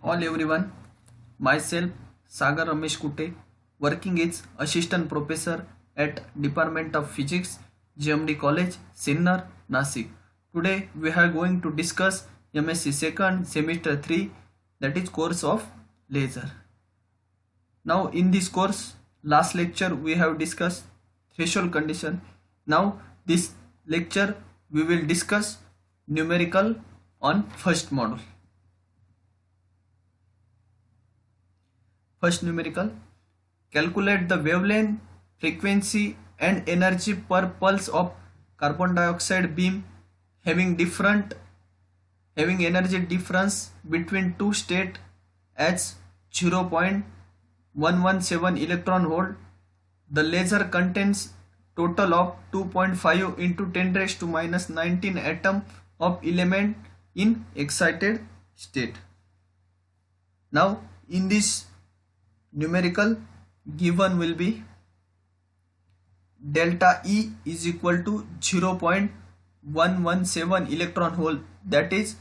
All everyone, myself Sagar Ramesh Kute, working as assistant professor at Department of Physics, GMD College, Sinnar, Nasik. Today we are going to discuss MSc second semester 3, that is course of laser. Now in this course, last lecture we have discussed threshold condition. Now this lecture we will discuss numerical on first module. First numerical, calculate the wavelength, frequency and energy per pulse of carbon dioxide beam having energy difference between two state as 0.117 electron volt. The laser contains total of 2.5 into 10 raised to minus 19 atom of element in excited state. Now in this numerical given will be delta E is equal to 0.117 electron volt, that is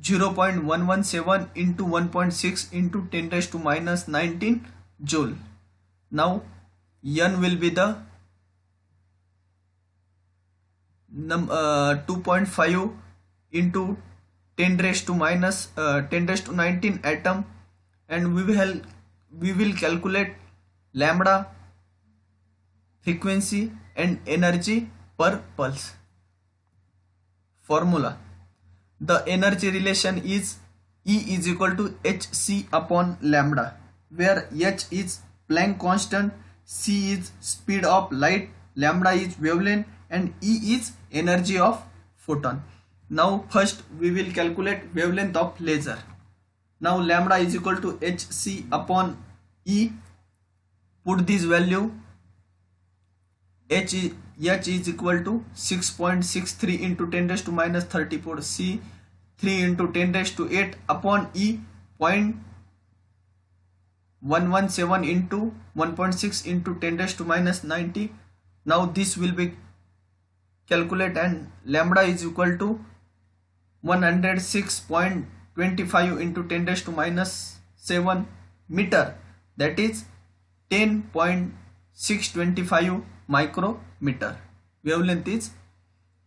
0.117 into 1.6 into 10 raised to minus 19 joule. Now N will be the 2.5 into 10 raised to 19 atom, and we will calculate lambda, frequency and energy per pulse. Formula: the energy relation is E is equal to hc upon lambda, where h is Planck constant, c is speed of light, lambda is wavelength and E is energy of photon. Now first we will calculate wavelength of laser. Now lambda is equal to hc upon E. Put this value. H is equal to 6.63 into 10 raised to minus 34, C 3 into 10 raised to 8 upon E 0.117 into 1.6 into 10 raised to minus 90. Now this will be calculate, and lambda is equal to 106.25 into 10 raised to minus 7 meter, that is 10.625 micrometer. Wavelength is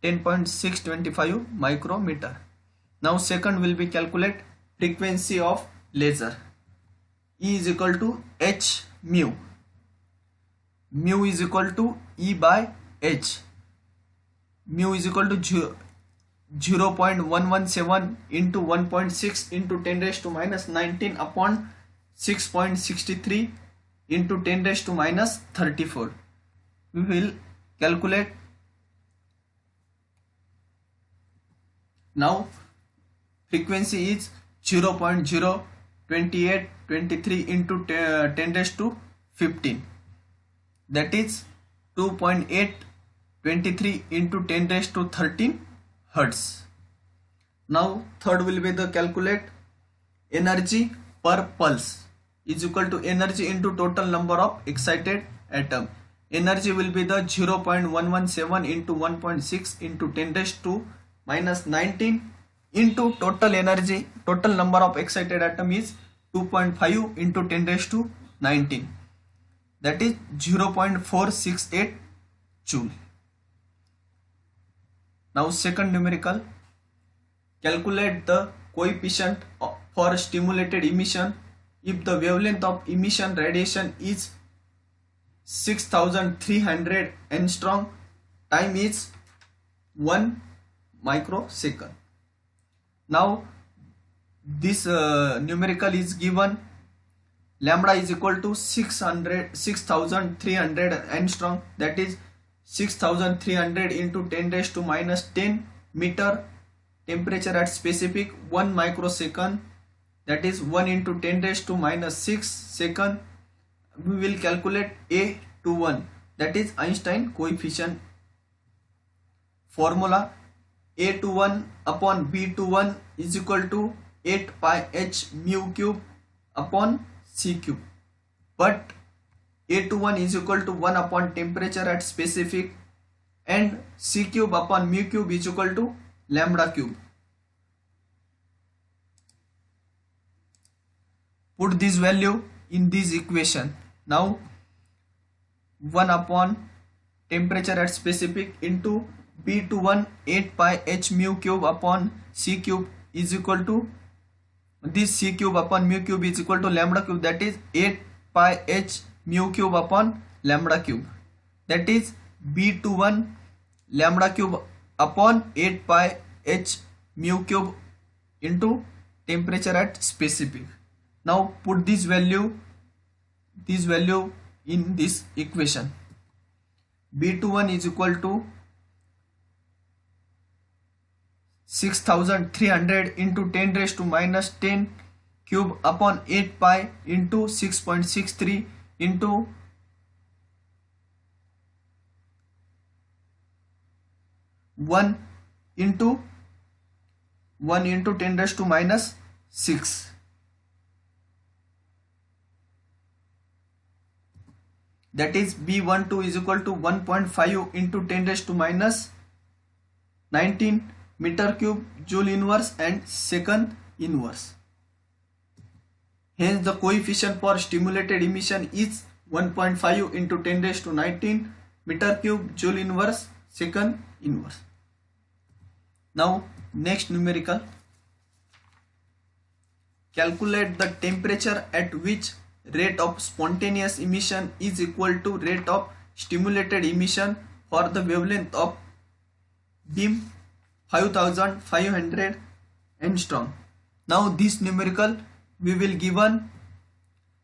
10.625 micrometer. Now second will be calculate frequency of laser. E is equal to h mu. Mu is equal to E by h. Mu is equal to 0.117 into 1.6 into 10 raised to minus 19 upon 6.63 into 10 raised to minus 34. We will calculate. Now frequency is 0.02823 into 10 raised to 15, that is 2.823 into 10 raised to 13 hertz. Now third will be the calculate energy per pulse is equal to energy into total number of excited atom. Energy will be the 0.117 into 1.6 into 10 raised to minus 19 into total energy, total number of excited atom is 2.5 into 10 raised to 19, that is 0.468 joule. Now second numerical, calculate the coefficient for stimulated emission if the wavelength of emission radiation is 6300 angstrom, time is 1 microsecond. Now this numerical is given. Lambda is equal to 6300 angstrom, that is 6300 into 10 raised to minus 10 meter. Temperature at specific 1 microsecond, that is 1 into 10 raised to minus 6 second. We will calculate A21, that is Einstein coefficient. Formula: A21 upon B21 is equal to 8 pi h mu cube upon c cube, but A21 is equal to 1 upon temperature at specific and c cube upon mu cube is equal to lambda cube. put this value in this equation. Now 1 upon temperature at specific into B21 8 pi h mu cube upon c cube is equal to this c cube upon mu cube is equal to lambda cube, that is 8 pi h mu cube upon lambda cube, that is B21 lambda cube upon 8 pi h mu cube into temperature at specific. Now put this value in this equation. B21 is equal to 6300 into 10 raised to minus 10 cube upon 8 pi into 6.63 into 1 into 10 raised to minus 6. That is B12 is equal to 1.5 into 10 raised to minus 19 meter cube joule inverse and second inverse. Hence the coefficient for stimulated emission is 1.5 into 10 raised to 19 meter cube joule inverse second inverse. Now next numerical. Calculate the temperature at which rate of spontaneous emission is equal to rate of stimulated emission for the wavelength of beam 5500 angstrom. Now this numerical we will given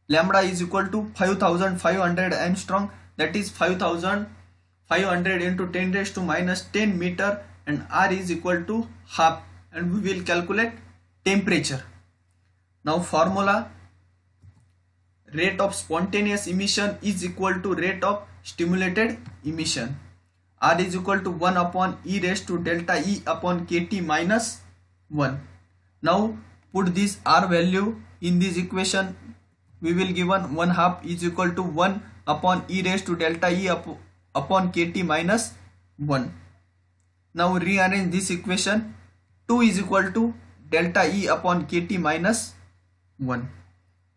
lambda is equal to 5500 angstrom, that is 5500 into 10 raised to minus 10 meter, and r is equal to half, and we will calculate temperature. Now formula: rate of spontaneous emission is equal to rate of stimulated emission. R is equal to 1 upon e raised to delta E upon kt minus 1. Now put this R value in this equation. We will given 1 half is equal to 1 upon e raised to delta E upon kt minus 1. Now rearrange this equation. 2 is equal to delta E upon kt minus 1.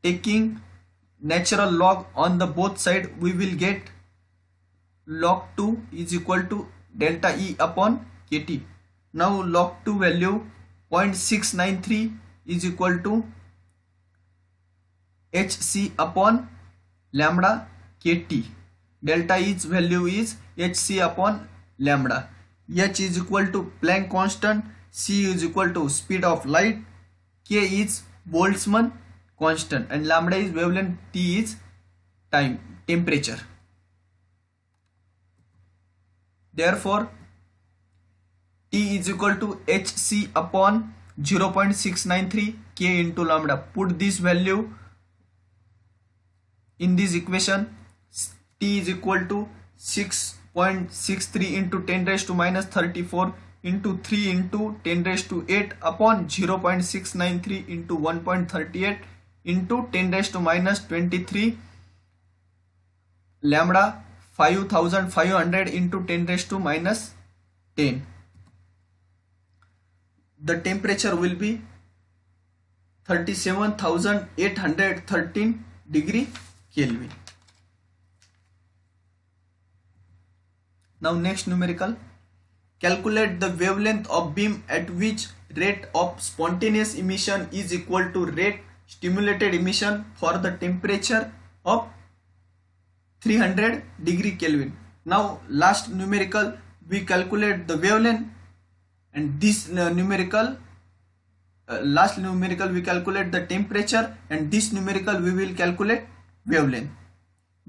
Taking natural log on the both side, we will get log 2 is equal to delta E upon kt. Now log 2 value 0.693 is equal to hc upon lambda kt. Delta E's value is hc upon lambda. H is equal to Planck constant, c is equal to speed of light, k is Boltzmann constant, and lambda is wavelength, t is temperature. Therefore T is equal to hc upon 0.693 k into lambda. Put this value in this equation. T is equal to 6.63 into 10 raised to minus 34 into 3 into 10 raised to 8 upon 0.693 into 1.38 into 10 raised to minus 23 lambda 5500 into 10 raised to minus 10. The temperature will be 37,813 degree Kelvin. Now next numerical. Calculate the wavelength of beam at which rate of spontaneous emission is equal to rate stimulated emission for the temperature of 300 degree Kelvin. Now last numerical we calculate the wavelength, and this numerical last numerical we calculate the temperature, and this numerical we will calculate wavelength.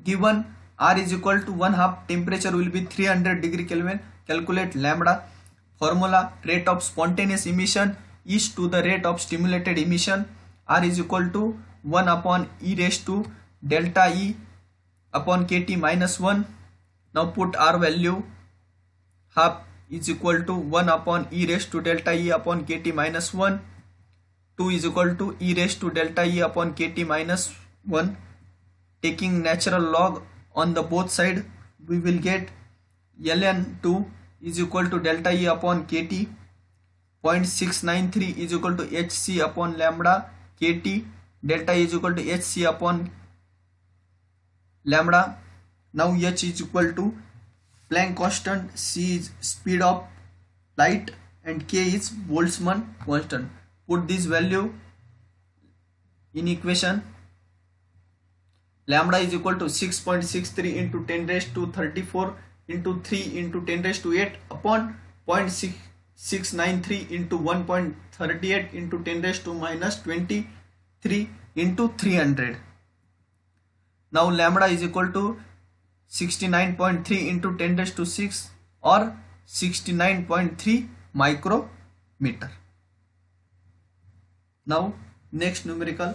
Given R is equal to 1 half, temperature will be 300 degree Kelvin. Calculate lambda. Formula: rate of spontaneous emission is to the rate of stimulated emission. R is equal to 1 upon e raised to delta E upon kt minus 1. Now put R value. Half is equal to 1 upon e raised to delta E upon kt minus 1. 2 is equal to e raised to delta E upon kt minus 1. Taking natural log on the both side, we will get ln2 is equal to delta E upon kt. 0.693 is equal to hc upon lambda kt. delta is equal to hc upon lambda. Now h is equal to Planck constant, c is speed of light, and k is Boltzmann constant. Put this value in equation. Lambda is equal to 6.63 into 10 raised to 34 into 3 into 10 raised to 8 upon 0.693 into 1.38 into 10 raised to minus 23 into 300. Now lambda is equal to 69.3 into 10 raised to 6 or 69.3 micrometer. Now next numerical.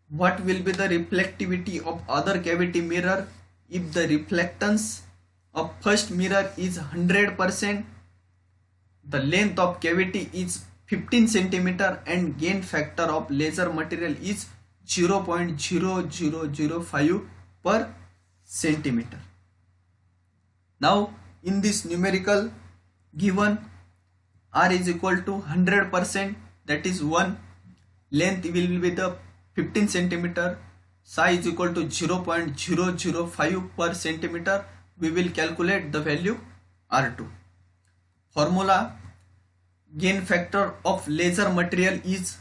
What will be the reflectivity of other cavity mirror if the reflectance of first mirror is 100%, the length of cavity is 15 centimeter, and gain factor of laser material is 0.0005 per centimeter. Now in this numerical given R is equal to 100%, that is 1, length will be the 15 centimeter, psi is equal to 0.005 per centimeter. We will calculate the value R2. Formula: gain factor of laser material is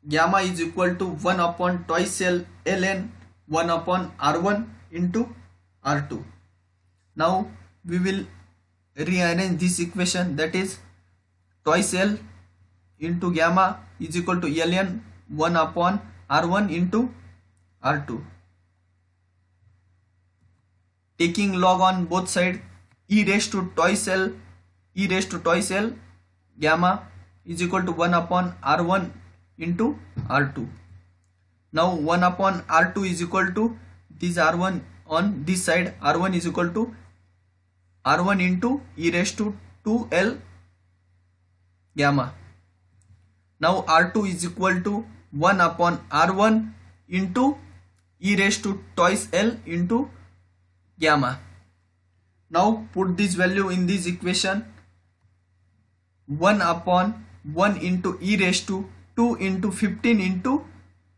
gamma is equal to 1 upon twice ln 1 upon R1 into R2. Now we will rearrange this equation, that is twice L into gamma is equal to ln 1 upon R1 into R2. Taking log on both sides, e raised to twice L gamma is equal to 1 upon R1 into R2. Now 1 upon R2 is equal to this R1 on this side, R1 is equal to R1 into e raised to 2L gamma. Now R2 is equal to 1 upon R1 into e raised to twice L into gamma. Now put this value in this equation. 1 upon 1 into e raised to 2 into 15 into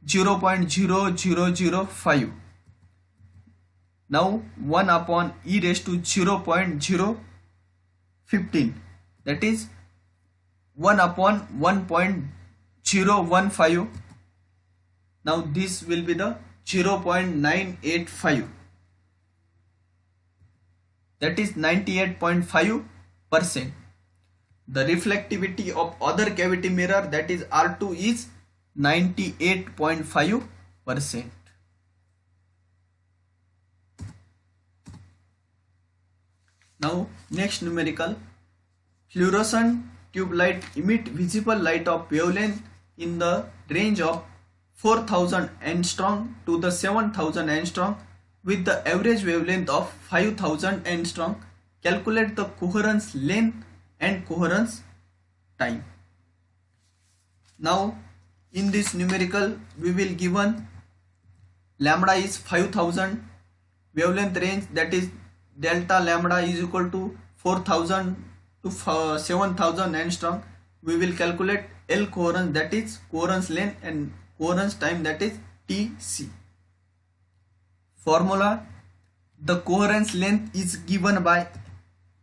0.0005. Now 1 upon e raised to 0.015, that is 1 upon 1.015. Now this will be the 0.985, that is 98.5%. The reflectivity of other cavity mirror, that is R2, is 98.5%. Now next numerical. Fluorescent tube light emit visible light of wavelength in the range of 4000 angstrom to the 7000 angstrom with the average wavelength of 5000 angstrom. Calculate the coherence length and coherence time. Now in this numerical we will given lambda is 5000, wavelength range, that is delta lambda is equal to 4000 to 7000 angstrom. We will calculate L coherence, that is coherence length, and coherence time, that is TC. Formula: the coherence length is given by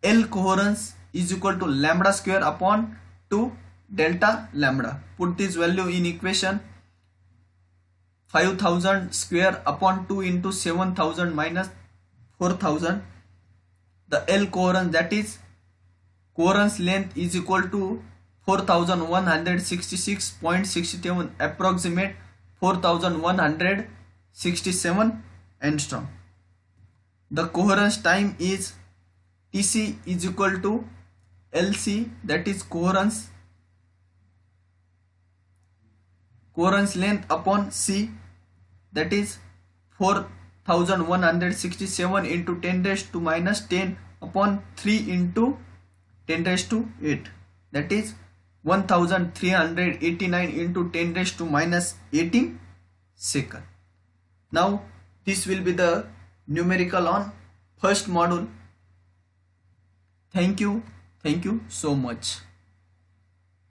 L coherence is equal to lambda square upon 2 delta lambda. Put this value in equation. 5000 square upon 2 into 7000 minus 4000. The L coherence, that is coherence length, is equal to 4166.67, approximate 4167 angstrom. The coherence time is TC is equal to LC, that is coherence length upon C, that is 4167 into 10 raised to minus 10 upon 3 into 10 raised to 8, that is 1389 into 10 raised to minus 18 second. Now this will be the numerical on first module. Thank you so much.